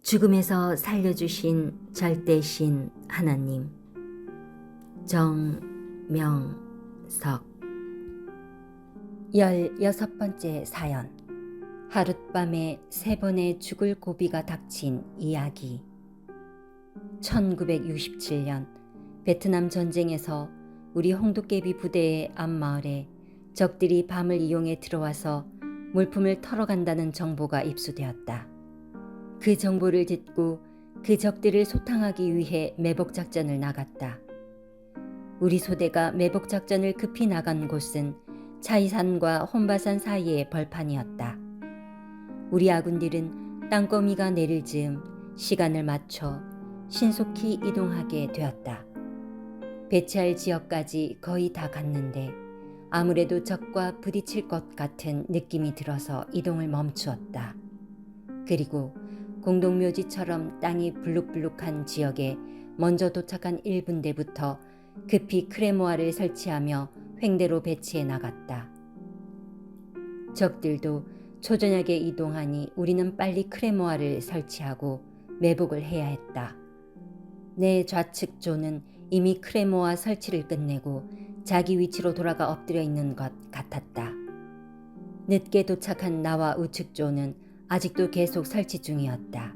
죽음에서 살려주신 절대신 하나님. 정명석. 16번째 사연. 하룻밤에 3번의 죽을 고비가 닥친 이야기. 1967년 베트남 전쟁에서 우리 홍두깨비 부대의 앞마을에 적들이 밤을 이용해 들어와서 물품을 털어간다는 정보가 입수되었다. 그 정보를 듣고 그 적들을 소탕하기 위해 매복작전을 나갔다. 우리 소대가 매복작전을 급히 나간 곳은 차이산과 혼바산 사이의 벌판이었다. 우리 아군들은 땅거미가 내릴 즈음 시간을 맞춰 신속히 이동하게 되었다. 배치할 지역까지 거의 다 갔는데 아무래도 적과 부딪힐 것 같은 느낌이 들어서 이동을 멈추었다. 그리고 공동묘지처럼 땅이 불룩불룩한 지역에 먼저 도착한 1분대부터 급히 크레모아를 설치하며 횡대로 배치해 나갔다. 적들도 초저녁에 이동하니 우리는 빨리 크레모아를 설치하고 매복을 해야 했다. 내 좌측 조는 이미 크레모아 설치를 끝내고 자기 위치로 돌아가 엎드려 있는 것 같았다. 늦게 도착한 나와 우측 조는 아직도 계속 설치 중이었다.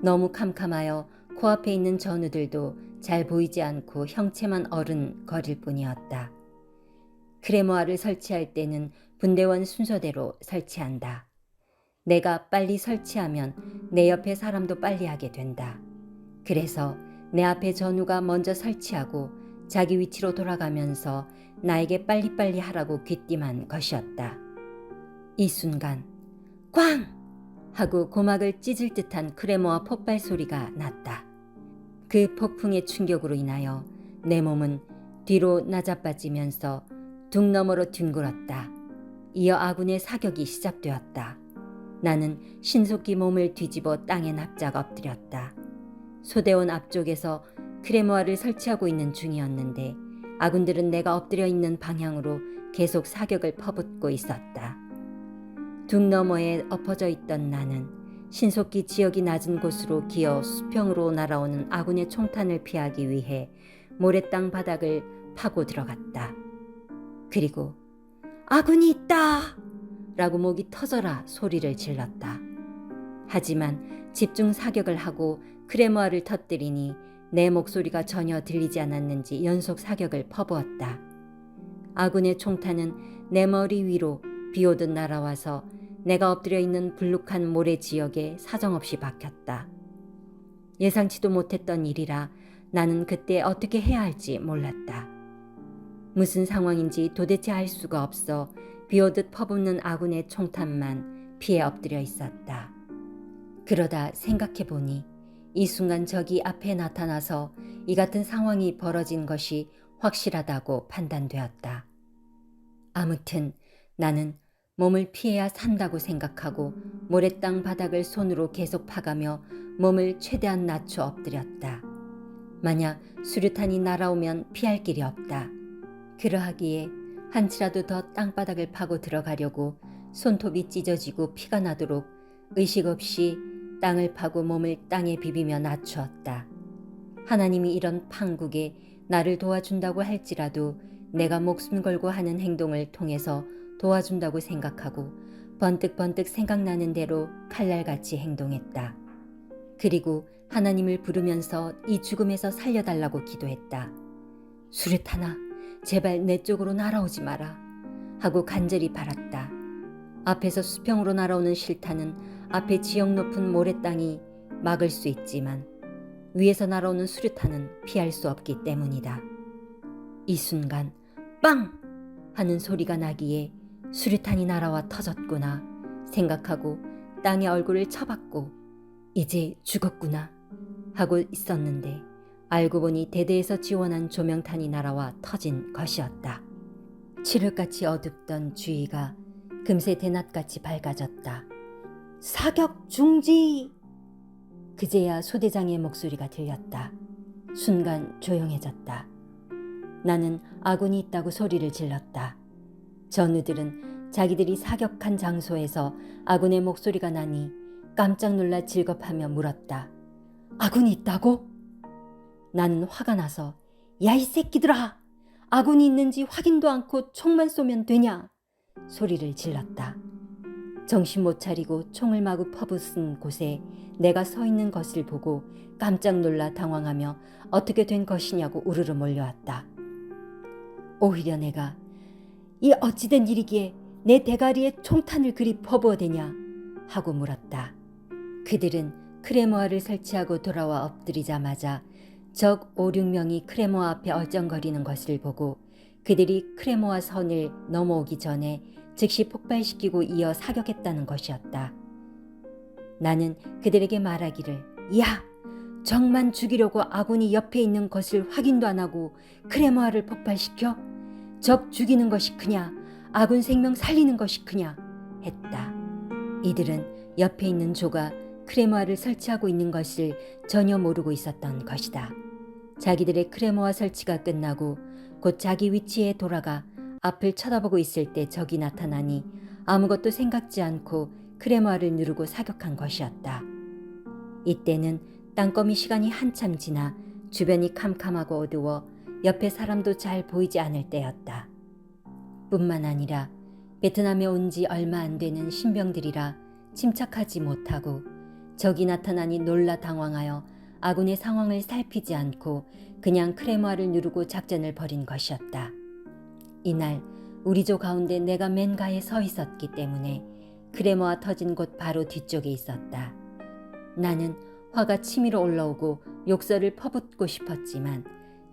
너무 캄캄하여 코앞에 있는 전우들도 잘 보이지 않고 형체만 어른거릴 뿐이었다. 크레모아를 설치할 때는 분대원 순서대로 설치한다. 내가 빨리 설치하면 내 옆에 사람도 빨리 하게 된다. 그래서 내 앞에 전우가 먼저 설치하고 자기 위치로 돌아가면서 나에게 빨리빨리 하라고 귀띔한 것이었다. 이 순간 꽝! 하고 고막을 찢을 듯한 크레모아 폭발 소리가 났다. 그 폭풍의 충격으로 인하여 내 몸은 뒤로 나자빠지면서 둥 너머로 뒹굴었다. 이어 아군의 사격이 시작되었다. 나는 신속히 몸을 뒤집어 땅에 납작 엎드렸다. 소대원 앞쪽에서 크레모아를 설치하고 있는 중이었는데 아군들은 내가 엎드려 있는 방향으로 계속 사격을 퍼붓고 있었다. 둥 너머에 엎어져 있던 나는 신속히 지역이 낮은 곳으로 기어 수평으로 날아오는 아군의 총탄을 피하기 위해 모래땅 바닥을 파고 들어갔다. 그리고 아군이 있다! 라고 목이 터져라 소리를 질렀다. 하지만 집중 사격을 하고 크레모아를 터뜨리니 내 목소리가 전혀 들리지 않았는지 연속 사격을 퍼부었다. 아군의 총탄은 내 머리 위로 비오듯 날아와서 내가 엎드려 있는 불룩한 모래 지역에 사정없이 박혔다. 예상치도 못했던 일이라 나는 그때 어떻게 해야 할지 몰랐다. 무슨 상황인지 도대체 알 수가 없어 비오듯 퍼붓는 아군의 총탄만 피해 엎드려 있었다. 그러다 생각해보니 이 순간 적이 앞에 나타나서 이 같은 상황이 벌어진 것이 확실하다고 판단되었다. 아무튼 나는 몸을 피해야 산다고 생각하고 모래땅 바닥을 손으로 계속 파가며 몸을 최대한 낮춰 엎드렸다. 만약 수류탄이 날아오면 피할 길이 없다. 그러하기에 한치라도 더 땅바닥을 파고 들어가려고 손톱이 찢어지고 피가 나도록 의식 없이 땅을 파고 몸을 땅에 비비며 낮추었다. 하나님이 이런 판국에 나를 도와준다고 할지라도 내가 목숨 걸고 하는 행동을 통해서 도와준다고 생각하고 번뜩번뜩 생각나는 대로 칼날같이 행동했다. 그리고 하나님을 부르면서 이 죽음에서 살려달라고 기도했다. 수류탄아, 제발 내 쪽으로 날아오지 마라 하고 간절히 바랐다. 앞에서 수평으로 날아오는 실탄은 앞에 지형 높은 모래땅이 막을 수 있지만 위에서 날아오는 수류탄은 피할 수 없기 때문이다. 이 순간 빵! 하는 소리가 나기에 수류탄이 날아와 터졌구나 생각하고 땅에 얼굴을 쳐박고 이제 죽었구나 하고 있었는데 알고 보니 대대에서 지원한 조명탄이 날아와 터진 것이었다. 칠흑같이 어둡던 주위가 금세 대낮같이 밝아졌다. 사격 중지! 그제야 소대장의 목소리가 들렸다. 순간 조용해졌다. 나는 아군이 있다고 소리를 질렀다. 전우들은 자기들이 사격한 장소에서 아군의 목소리가 나니 깜짝 놀라 질겁하며 물었다. 아군이 있다고? 나는 화가 나서 야 이 새끼들아! 아군이 있는지 확인도 않고 총만 쏘면 되냐? 소리를 질렀다. 정신 못 차리고 총을 마구 퍼붓은 곳에 내가 서 있는 것을 보고 깜짝 놀라 당황하며 어떻게 된 것이냐고 우르르 몰려왔다. 오히려 내가 이 어찌된 일이기에 내 대가리에 총탄을 그리 퍼부어대냐 하고 물었다. 그들은 크레모아를 설치하고 돌아와 엎드리자마자 적 5, 6명이 크레모아 앞에 얼쩡거리는 것을 보고 그들이 크레모아 선을 넘어오기 전에 즉시 폭발시키고 이어 사격했다는 것이었다. 나는 그들에게 말하기를 야! 적만 죽이려고 아군이 옆에 있는 것을 확인도 안 하고 크레모아를 폭발시켜? 적 죽이는 것이 크냐? 아군 생명 살리는 것이 크냐? 했다. 이들은 옆에 있는 조가 크레모아를 설치하고 있는 것을 전혀 모르고 있었던 것이다. 자기들의 크레모아 설치가 끝나고 곧 자기 위치에 돌아가 앞을 쳐다보고 있을 때 적이 나타나니 아무것도 생각지 않고 크레모아를 누르고 사격한 것이었다. 이때는 땅거미 시간이 한참 지나 주변이 캄캄하고 어두워 옆에 사람도 잘 보이지 않을 때였다. 뿐만 아니라 베트남에 온 지 얼마 안 되는 신병들이라 침착하지 못하고 적이 나타나니 놀라 당황하여 아군의 상황을 살피지 않고 그냥 크레모아를 누르고 작전을 벌인 것이었다. 이날 우리 조 가운데 내가 맨 가에 서 있었기 때문에 크레모아 터진 곳 바로 뒤쪽에 있었다. 나는 화가 치밀어 올라오고 욕설을 퍼붓고 싶었지만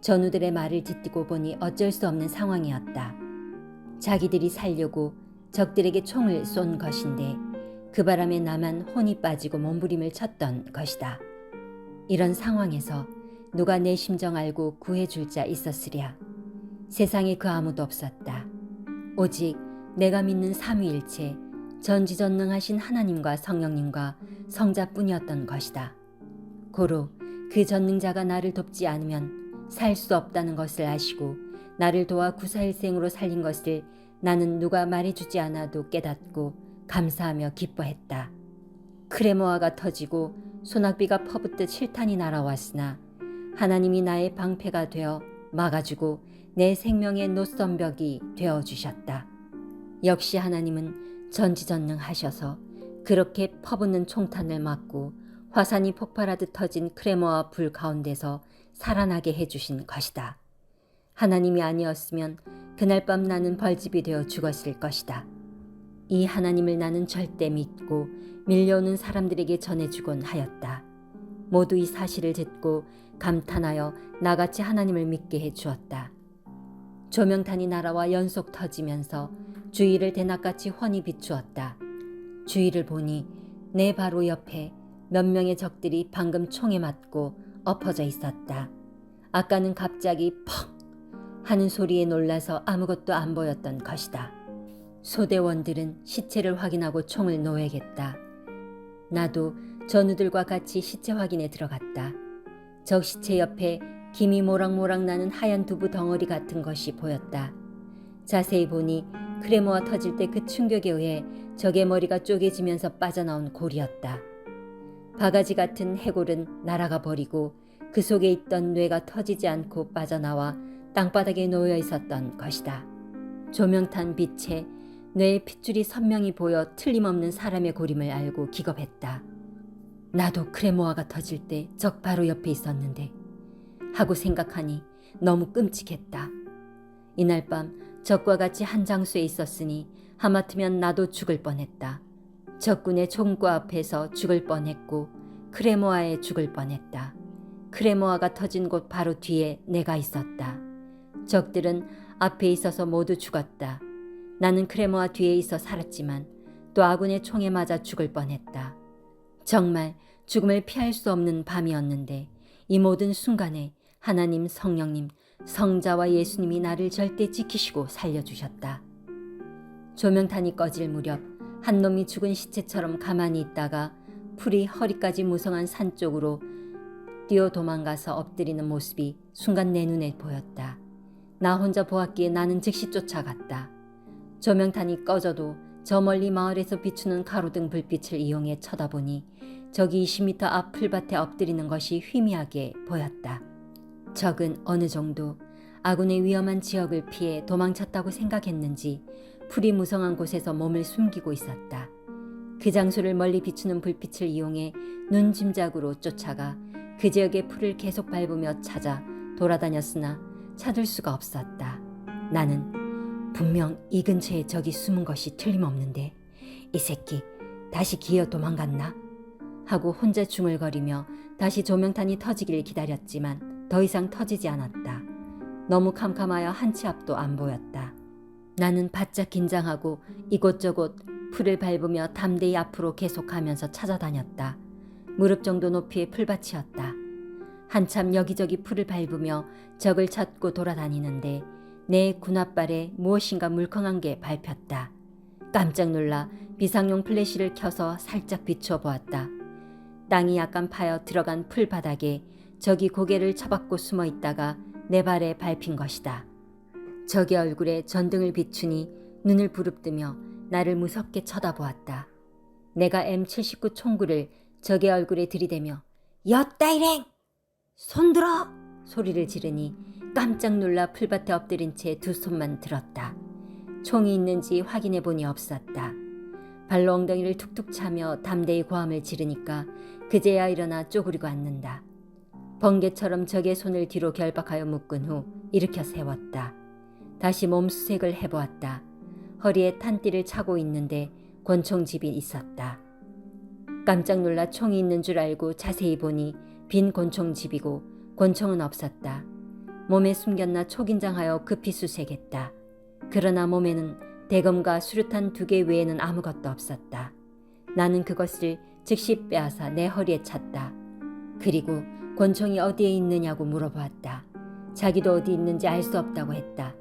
전우들의 말을 듣고 보니 어쩔 수 없는 상황이었다. 자기들이 살려고 적들에게 총을 쏜 것인데 그 바람에 나만 혼이 빠지고 몸부림을 쳤던 것이다. 이런 상황에서 누가 내 심정 알고 구해줄 자 있었으랴. 세상에 그 아무도 없었다. 오직 내가 믿는 삼위일체 전지전능하신 하나님과 성령님과 성자뿐이었던 것이다. 고로 그 전능자가 나를 돕지 않으면 살 수 없다는 것을 아시고 나를 도와 구사일생으로 살린 것을 나는 누가 말해주지 않아도 깨닫고 감사하며 기뻐했다. 크레모아가 터지고 소낙비가 퍼붓듯 실탄이 날아왔으나 하나님이 나의 방패가 되어 막아주고 내 생명의 노선벽이 되어주셨다. 역시 하나님은 전지전능하셔서 그렇게 퍼붓는 총탄을 막고 화산이 폭발하듯 터진 크레모아 불 가운데서 살아나게 해주신 것이다. 하나님이 아니었으면 그날 밤 나는 벌집이 되어 죽었을 것이다. 이 하나님을 나는 절대 믿고 밀려오는 사람들에게 전해주곤 하였다. 모두 이 사실을 듣고 감탄하여 나같이 하나님을 믿게 해주었다. 조명탄이 날아와 연속 터지면서 주위를 대낮같이 훤히 비추었다. 주위를 보니 내 바로 옆에 몇 명의 적들이 방금 총에 맞고 엎어져 있었다. 아까는 갑자기 퍽 하는 소리에 놀라서 아무것도 안 보였던 것이다. 소대원들은 시체를 확인하고 총을 놓아야겠다. 나도 전우들과 같이 시체 확인에 들어갔다. 적 시체 옆에 김이 모락모락 나는 하얀 두부 덩어리 같은 것이 보였다. 자세히 보니 크레모아 터질 때 그 충격에 의해 적의 머리가 쪼개지면서 빠져나온 골이었다. 바가지 같은 해골은 날아가 버리고 그 속에 있던 뇌가 터지지 않고 빠져나와 땅바닥에 놓여 있었던 것이다. 조명탄 빛에 뇌의 핏줄이 선명히 보여 틀림없는 사람의 고림을 알고 기겁했다. 나도 크레모아가 터질 때 적 바로 옆에 있었는데 하고 생각하니 너무 끔찍했다. 이날 밤 적과 같이 한 장소에 있었으니 하마터면 나도 죽을 뻔했다. 적군의 총과 앞에서 죽을 뻔했고 크레모아에 죽을 뻔했다. 크레모아가 터진 곳 바로 뒤에 내가 있었다. 적들은 앞에 있어서 모두 죽었다. 나는 크레모아 뒤에 있어 살았지만 또 아군의 총에 맞아 죽을 뻔했다. 정말 죽음을 피할 수 없는 밤이었는데 이 모든 순간에 하나님, 성령님, 성자와 예수님이 나를 절대 지키시고 살려주셨다. 조명탄이 꺼질 무렵 한 놈이 죽은 시체처럼 가만히 있다가 풀이 허리까지 무성한 산 쪽으로 뛰어 도망가서 엎드리는 모습이 순간 내 눈에 보였다. 나 혼자 보았기에 나는 즉시 쫓아갔다. 조명탄이 꺼져도 저 멀리 마을에서 비추는 가로등 불빛을 이용해 쳐다보니 저기 20m 앞 풀밭에 엎드리는 것이 희미하게 보였다. 적은 어느 정도 아군의 위험한 지역을 피해 도망쳤다고 생각했는지 풀이 무성한 곳에서 몸을 숨기고 있었다. 그 장소를 멀리 비추는 불빛을 이용해 눈짐작으로 쫓아가 그 지역의 풀을 계속 밟으며 찾아 돌아다녔으나 찾을 수가 없었다. 나는 분명 이 근처에 적이 숨은 것이 틀림없는데 이 새끼 다시 기어 도망갔나? 하고 혼자 중얼거리며 다시 조명탄이 터지길 기다렸지만 더 이상 터지지 않았다. 너무 캄캄하여 한 치 앞도 안 보였다. 나는 바짝 긴장하고 이곳저곳 풀을 밟으며 담대히 앞으로 계속가면서 찾아다녔다. 무릎 정도 높이의 풀밭이었다. 한참 여기저기 풀을 밟으며 적을 찾고 돌아다니는데 내 군홧발에 무엇인가 물컹한 게 밟혔다. 깜짝 놀라 비상용 플래시를 켜서 살짝 비추어 보았다. 땅이 약간 파여 들어간 풀바닥에 적이 고개를 쳐박고 숨어 있다가 내 발에 밟힌 것이다. 적의 얼굴에 전등을 비추니 눈을 부릅뜨며 나를 무섭게 쳐다보았다. 내가 M79 총구를 적의 얼굴에 들이대며 엿다 일행! 손들어! 소리를 지르니 깜짝 놀라 풀밭에 엎드린 채 두 손만 들었다. 총이 있는지 확인해 보니 없었다. 발로 엉덩이를 툭툭 차며 담대히 고함을 지르니까 그제야 일어나 쪼그리고 앉는다. 번개처럼 적의 손을 뒤로 결박하여 묶은 후 일으켜 세웠다. 다시 몸수색을 해보았다. 허리에 탄띠를 차고 있는데 권총집이 있었다. 깜짝 놀라 총이 있는 줄 알고 자세히 보니 빈 권총집이고 권총은 없었다. 몸에 숨겼나 초긴장하여 급히 수색했다. 그러나 몸에는 대검과 수류탄 2개 외에는 아무것도 없었다. 나는 그것을 즉시 빼앗아 내 허리에 찼다. 그리고 권총이 어디에 있느냐고 물어보았다. 자기도 어디 있는지 알 수 없다고 했다.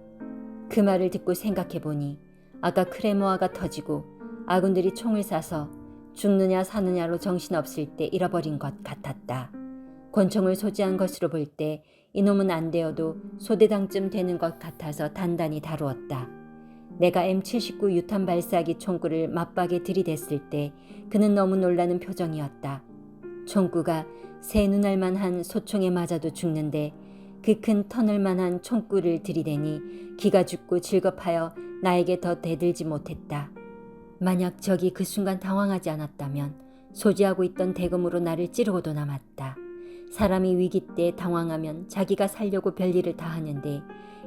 그 말을 듣고 생각해보니 아까 크레모아가 터지고 아군들이 총을 쏴서 죽느냐 사느냐로 정신없을 때 잃어버린 것 같았다. 권총을 소지한 것으로 볼 때 이놈은 안 되어도 소대장쯤 되는 것 같아서 단단히 다루었다. 내가 M79 유탄 발사기 총구를 맞박에 들이댔을 때 그는 너무 놀라는 표정이었다. 총구가 새 눈알만한 소총에 맞아도 죽는데 그 큰 터널만한 총구를 들이대니 기가 죽고 질겁하여 나에게 더 대들지 못했다. 만약 적이 그 순간 당황하지 않았다면 소지하고 있던 대검으로 나를 찌르고도 남았다. 사람이 위기 때 당황하면 자기가 살려고 별일을 다 하는데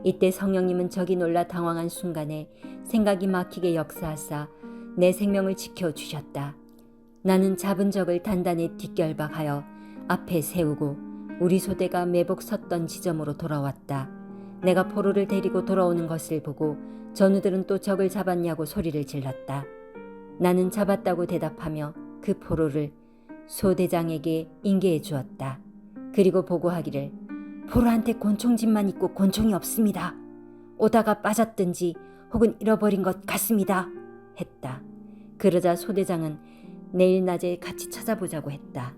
이때 성령님은 적이 놀라 당황한 순간에 생각이 막히게 역사하사 내 생명을 지켜주셨다. 나는 잡은 적을 단단히 뒷결박하여 앞에 세우고 우리 소대가 매복 섰던 지점으로 돌아왔다. 내가 포로를 데리고 돌아오는 것을 보고 전우들은 또 적을 잡았냐고 소리를 질렀다. 나는 잡았다고 대답하며 그 포로를 소대장에게 인계해 주었다. 그리고 보고하기를 포로한테 권총집만 있고 권총이 없습니다. 오다가 빠졌든지 혹은 잃어버린 것 같습니다. 했다. 그러자 소대장은 내일 낮에 같이 찾아보자고 했다.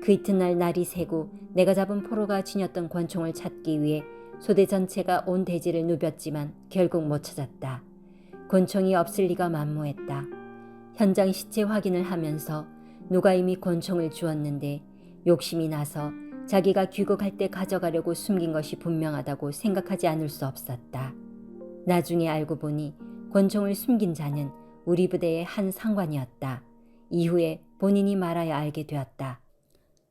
그 이튿날 날이 새고 내가 잡은 포로가 지녔던 권총을 찾기 위해 소대 전체가 온 대지를 누볐지만 결국 못 찾았다. 권총이 없을 리가 만무했다. 현장 시체 확인을 하면서 누가 이미 권총을 주었는데 욕심이 나서 자기가 귀국할 때 가져가려고 숨긴 것이 분명하다고 생각하지 않을 수 없었다. 나중에 알고 보니 권총을 숨긴 자는 우리 부대의 한 상관이었다. 이후에 본인이 말하여 알게 되었다.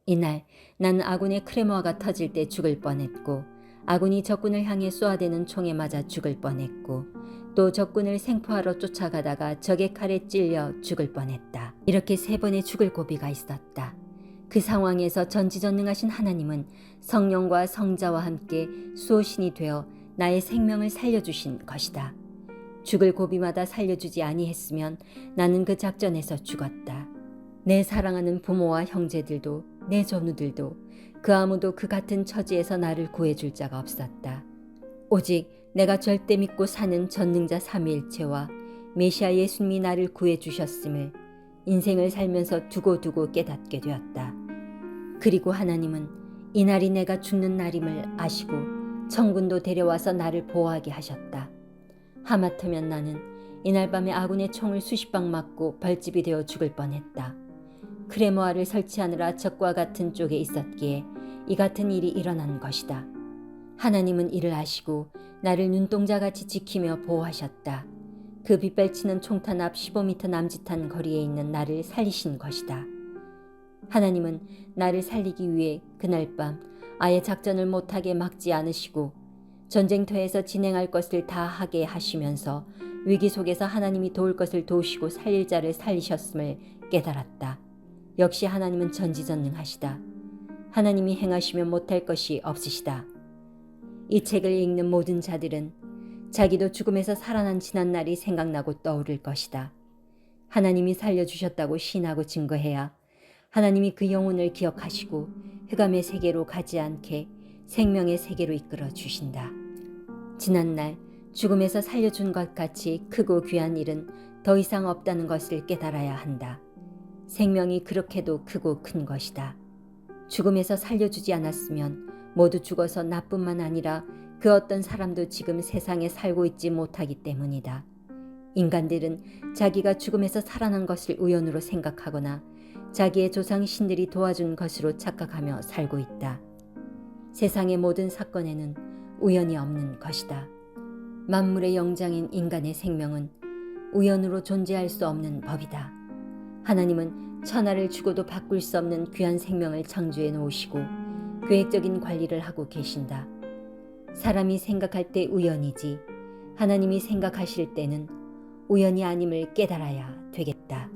이날 나는 아군의 크레모아가 터질 때 죽을 뻔했고 아군이 적군을 향해 쏘아대는 총에 맞아 죽을 뻔했고 또 적군을 생포하러 쫓아가다가 적의 칼에 찔려 죽을 뻔했다. 이렇게 3번의 죽을 고비가 있었다. 그 상황에서 전지전능하신 하나님은 성령과 성자와 함께 수호신이 되어 나의 생명을 살려주신 것이다. 죽을 고비마다 살려주지 아니했으면 나는 그 작전에서 죽었다. 내 사랑하는 부모와 형제들도 내 전우들도 그 아무도 그 같은 처지에서 나를 구해줄 자가 없었다. 오직 내가 절대 믿고 사는 전능자 삼위일체와 메시아 예수님이 나를 구해주셨음을 인생을 살면서 두고두고 깨닫게 되었다. 그리고 하나님은 이날이 내가 죽는 날임을 아시고 천군도 데려와서 나를 보호하게 하셨다. 하마터면 나는 이날 밤에 아군의 총을 수십 방 맞고 벌집이 되어 죽을 뻔했다. 크레모아를 설치하느라 적과 같은 쪽에 있었기에 이 같은 일이 일어난 것이다. 하나님은 이를 아시고 나를 눈동자같이 지키며 보호하셨다. 그 빗발치는 총탄 앞 15m 남짓한 거리에 있는 나를 살리신 것이다. 하나님은 나를 살리기 위해 그날 밤 아예 작전을 못하게 막지 않으시고 전쟁터에서 진행할 것을 다 하게 하시면서 위기 속에서 하나님이 도울 것을 도우시고 살릴 자를 살리셨음을 깨달았다. 역시 하나님은 전지전능하시다. 하나님이 행하시면 못할 것이 없으시다. 이 책을 읽는 모든 자들은 자기도 죽음에서 살아난 지난날이 생각나고 떠오를 것이다. 하나님이 살려주셨다고 신하고 증거해야 하나님이 그 영혼을 기억하시고 흑암의 세계로 가지 않게 생명의 세계로 이끌어 주신다. 지난날 죽음에서 살려준 것 같이 크고 귀한 일은 더 이상 없다는 것을 깨달아야 한다. 생명이 그렇게도 크고 큰 것이다. 죽음에서 살려주지 않았으면 모두 죽어서 나뿐만 아니라 그 어떤 사람도 지금 세상에 살고 있지 못하기 때문이다. 인간들은 자기가 죽음에서 살아난 것을 우연으로 생각하거나 자기의 조상 신들이 도와준 것으로 착각하며 살고 있다. 세상의 모든 사건에는 우연이 없는 것이다. 만물의 영장인 인간의 생명은 우연으로 존재할 수 없는 법이다. 하나님은 천하를 주고도 바꿀 수 없는 귀한 생명을 창조해 놓으시고 계획적인 관리를 하고 계신다. 사람이 생각할 때 우연이지 하나님이 생각하실 때는 우연이 아님을 깨달아야 되겠다.